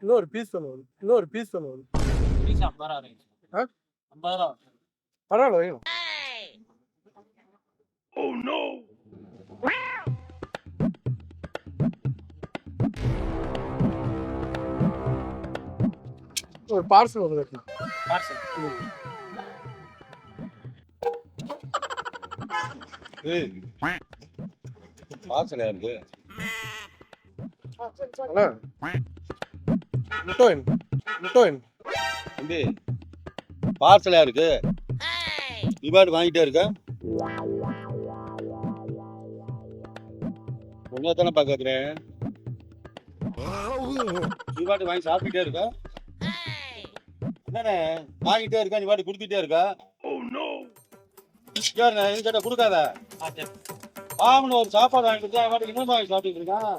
இன்னொரு பீஸ் பண்ணுவோம். பீஸ் 50 ரூபா. 50 ரூபா. பரவாயில்ல வைங்க. ஒரு பார்சல் ஒன்று வைக்கலாம். பார்சல். பார்சல் யாருக்கு? முட்டோயின் தம்பி பார்சல் யாருக்கு? நீ பாட்டு வாங்கிட்டே இருக்க? உன்னதானே பார்க்குறேன். நீ பாட்டு வாங்கி சாப்பிட்டுட்டே இருக்க? என்னண்ணே வாங்கிட்டே இருக்கா? நீ பாட்டு கொடுத்துட்டே இருக்கா? கேட்ட கொடுக்காத. ஆமாம், ஒரு சாப்பாடு வாங்கிட்டு இன்னும் வாங்கி சாப்பிட்டுட்டு இருக்கான்.